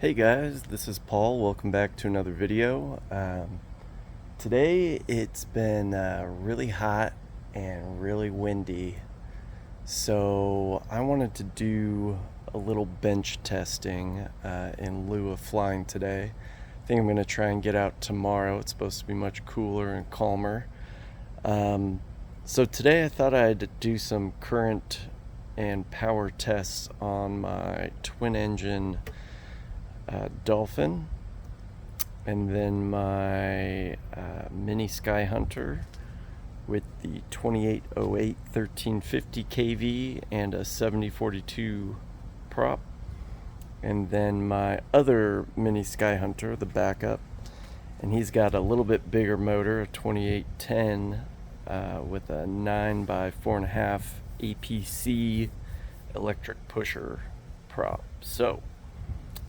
Hey guys, this is Paul. Welcome back to another video. Today it's been really hot and really windy, so I wanted to do a little bench testing in lieu of flying today. I think I'm going to try and get out tomorrow. It's supposed to be much cooler and calmer. So today I thought I'd do some current and power tests on my twin engine Dolphin, and then my Mini SkyHunter with the 2808 1350 kV and a 7042 prop, and then my other Mini SkyHunter, the backup, and he's got a little bit bigger motor, a 2810 with a 9x4.5 APC electric pusher prop. So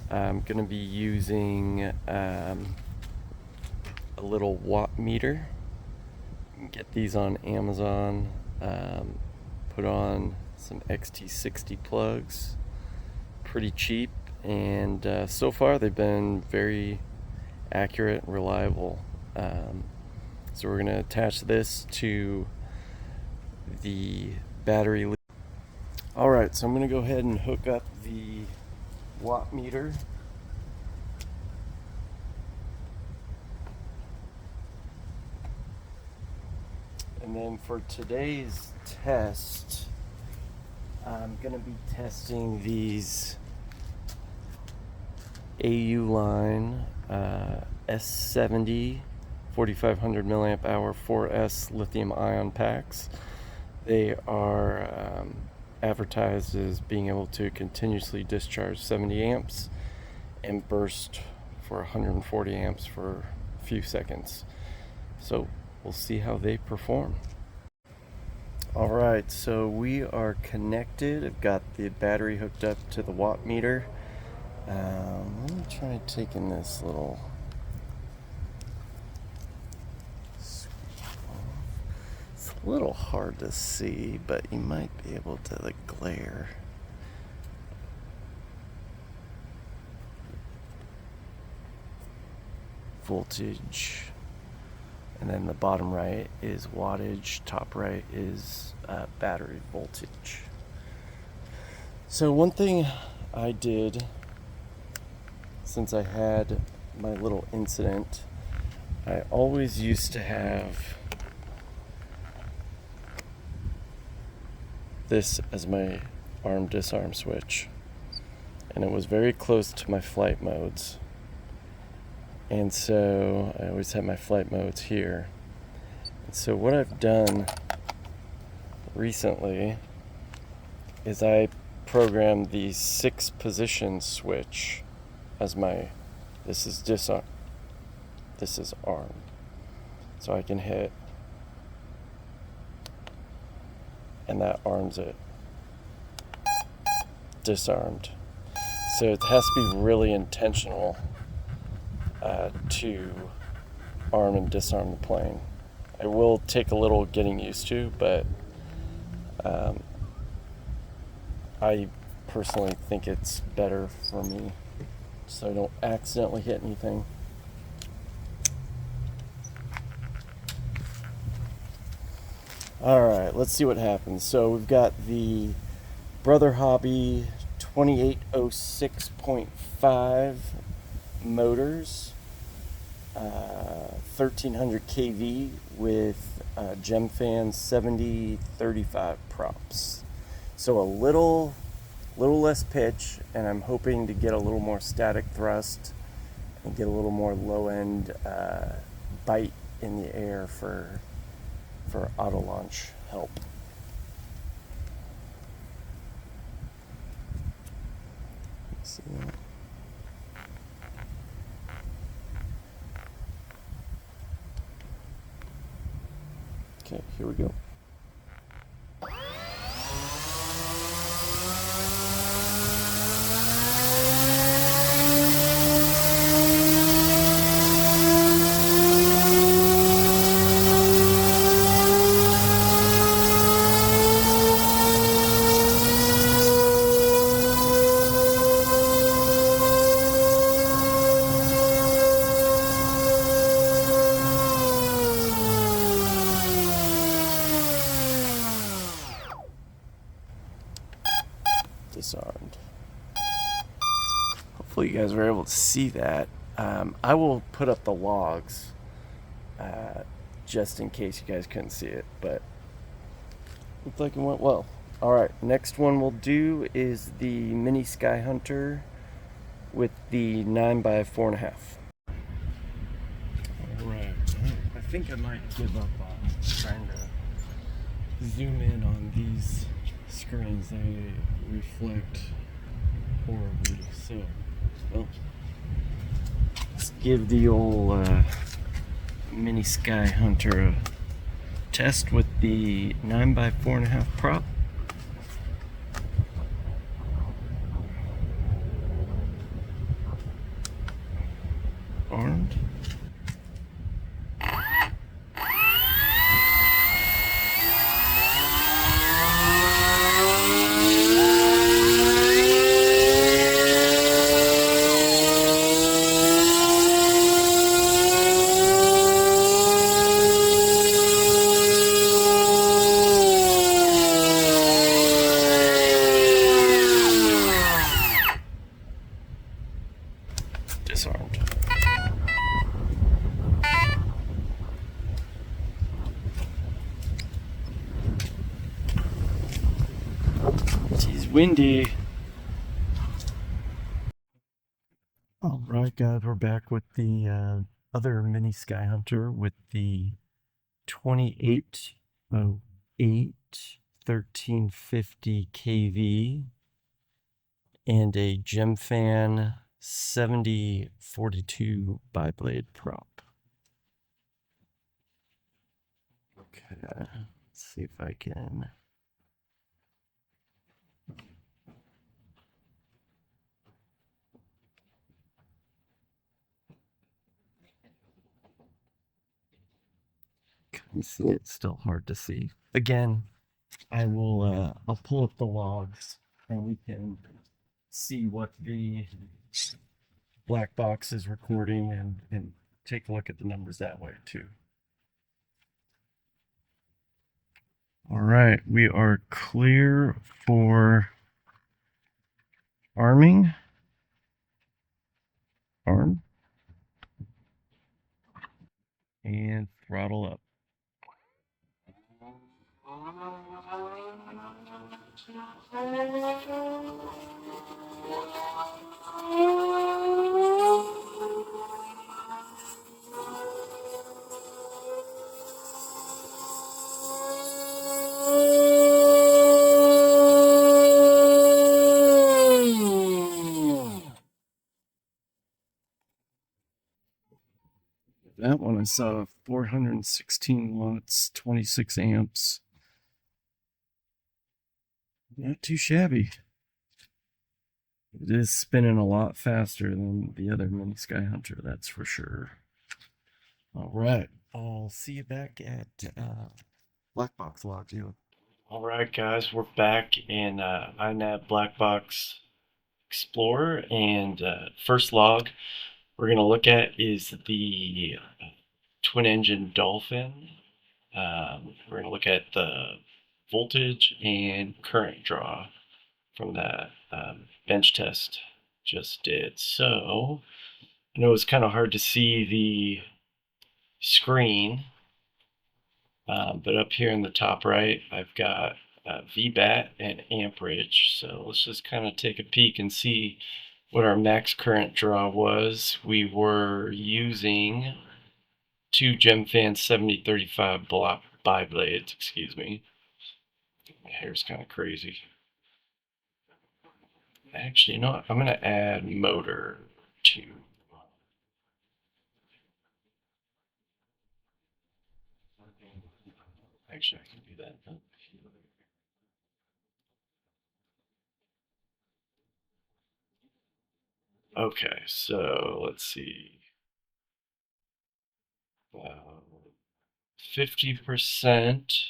I'm going to be using a little watt meter. You can get these on Amazon. Put on some XT60 plugs. Pretty cheap, and so far they've been very accurate and reliable. So we're going to attach this to the battery. Alright, so I'm going to go ahead and hook up the watt meter. And then for today's test, I'm going to be testing these Auline S70 4500 milliamp hour 4S lithium ion packs. They are advertised as being able to continuously discharge 70 amps and burst for 140 amps for a few seconds. So we'll see how they perform. Alright, so we are connected. I've got the battery hooked up to the watt meter. Let me try taking this little a little hard to see, but you might be able to, the glare. Voltage, and then the bottom right is wattage, top right is battery voltage. So one thing I did since I had my little incident, I always used to have this as my arm disarm switch, and it was very close to my flight modes, and so I always had my flight modes here. And so what I've done recently is I programmed the 6 position switch as my, this is disarm, this is arm, so I can hit, and that arms it. Disarmed. So it has to be really intentional to arm and disarm the plane. It will take a little getting used to, but I personally think it's better for me so I don't accidentally hit anything. Alright, let's see what happens. So we've got the Brotherhobby 2806.5 motors, 1300 kV with Gemfan 7035 props. So a little less pitch, and I'm hoping to get a little more static thrust and get a little more low end bite in the air for auto launch help. Let's see that. Okay, here we go. hopefully you guys were able to see that. I will put up the logs just in case you guys couldn't see it, but looked like it went well. Alright, next one we'll do is the Mini SkyHunter with the 9x4.5. Alright, I think I might give up on trying to zoom in on these screens. They reflect horribly, so well, let's give the old Mini SkyHunter a test with the 9x4.5 prop. Armed. Disarmed. It's windy. Alright guys, we're back with the other Mini SkyHunter with the 2808 1350 kV and a Gemfan 7042 biblade prop. Okay, let's see if I can. Can see it? It's still hard to see. Again, I will I'll pull up the logs and we can see what the black box is recording and take a look at the numbers that way too. All right, we are clear for arming. Arm. And throttle up. That one I saw 416 watts, 26 amps. Not too shabby. It is spinning a lot faster than the other Mini SkyHunter, that's for sure. All right, I'll see you back at Black Box Log View. All right, guys, we're back in iNav Black Box Explorer, and first log we're going to look at is the twin-engine Dolphin. We're going to look at the voltage and current draw from that bench test just did. So I know it's kind of hard to see the screen, but up here in the top right I've got VBAT and amperage. So let's just kind of take a peek and see what our max current draw was. We were using two Gemfan 7035 biblades, excuse me. My hair's kind of crazy. Actually, you know what? I'm going to add motor to. Actually, I can do that. Okay, so let's see. 50%,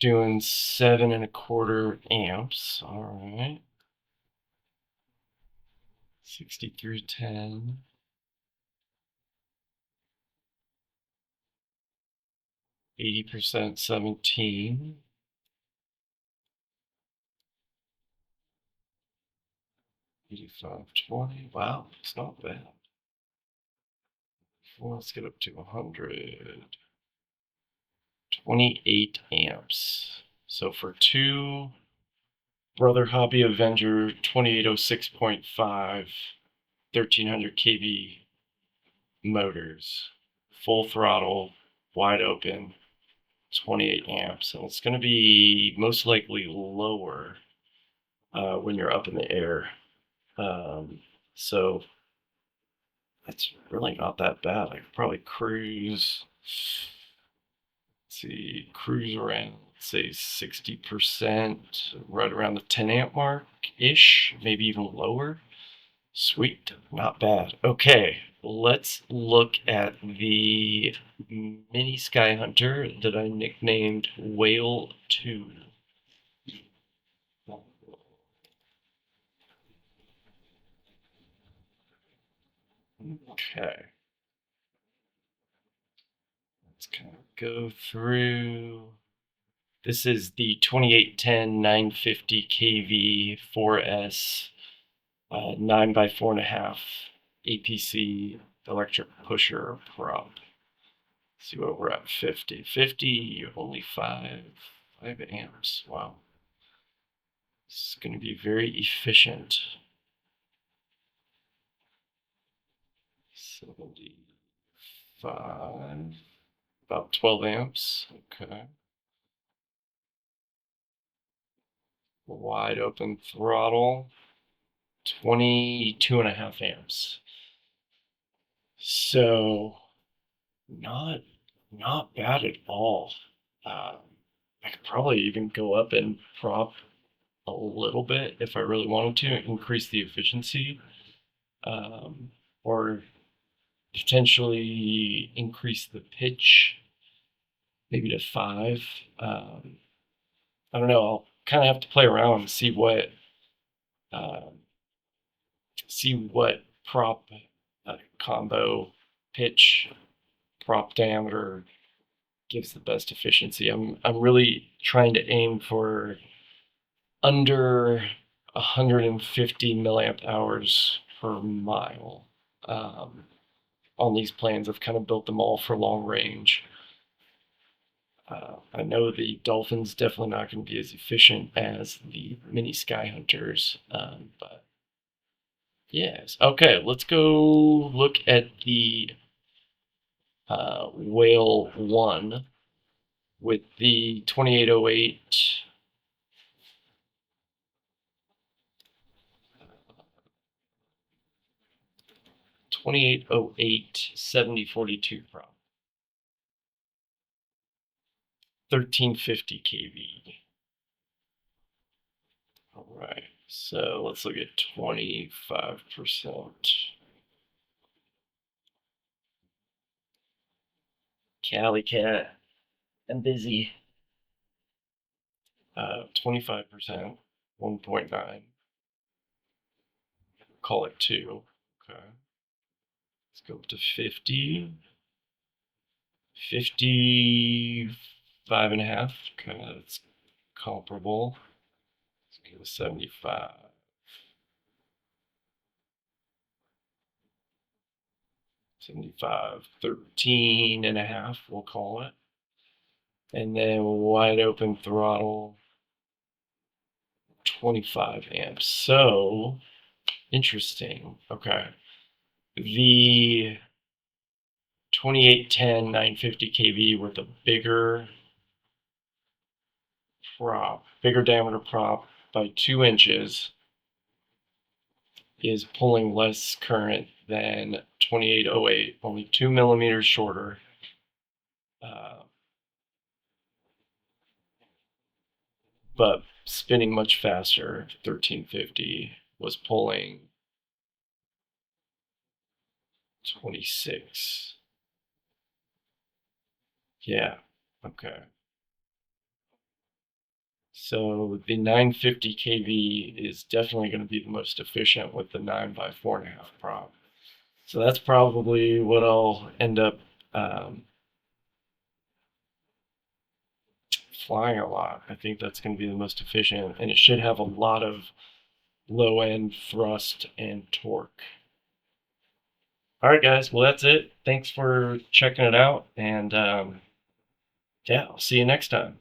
doing 7.25 amps. All right. 6310. 80% 17. 8520. Wow, it's not bad. Well, let's get up to 100. 28 amps. So for two Brotherhobby Avenger 2806.5 1300 kV motors, full throttle, wide open, 28 amps, and it's going to be most likely lower when you're up in the air. So that's really not that bad. I could probably cruise, cruise around, say 60%, right around the 10 amp mark ish, maybe even lower. Sweet, not bad. Okay, let's look at the Mini SkyHunter that I nicknamed Whale 2. Okay. Let's kind of go through. This is the 2810 950 kV 4S 9x4.5 APC electric pusher prop. See what we're at. 50, only 5 amps. Wow. This is going to be very efficient. 75, about 12 amps. Okay. Wide open throttle, 22.5 amps. So not bad at all. I could probably even go up and prop a little bit if I really wanted to increase the efficiency, or potentially increase the pitch maybe to 5. I don't know. I'll kind of have to play around and see what prop combo pitch prop diameter gives the best efficiency. I'm really trying to aim for under 150 milliamp hours per mile on these planes. I've kind of built them all for long range. I know the Dolphin's definitely not going to be as efficient as the Mini SkyHunters, but yes. Okay, let's go look at the Whale 1 with the 2808 2808 7042 prop. 1350 kV. All right, so let's look at 25%. Cali cat, I'm busy. 25%, 1.9. Call it 2. Okay. Let's go up to 50. 55.5. Okay, that's comparable. Let's go to 75. 75, 13.5, we'll call it. And then wide open throttle, 25 amps. So, interesting. Okay. The 2810 950 kV with a bigger prop, bigger diameter prop by 2 inches is pulling less current than 2808, only 2 millimeters shorter. But spinning much faster. 1350 was pulling 26. Yeah, okay. So the 950 kV is definitely going to be the most efficient with the 9x4.5 prop. So that's probably what I'll end up flying a lot. I think that's going to be the most efficient, and it should have a lot of low end thrust and torque. All right, guys. Well, that's it. Thanks for checking it out. And yeah, I'll see you next time.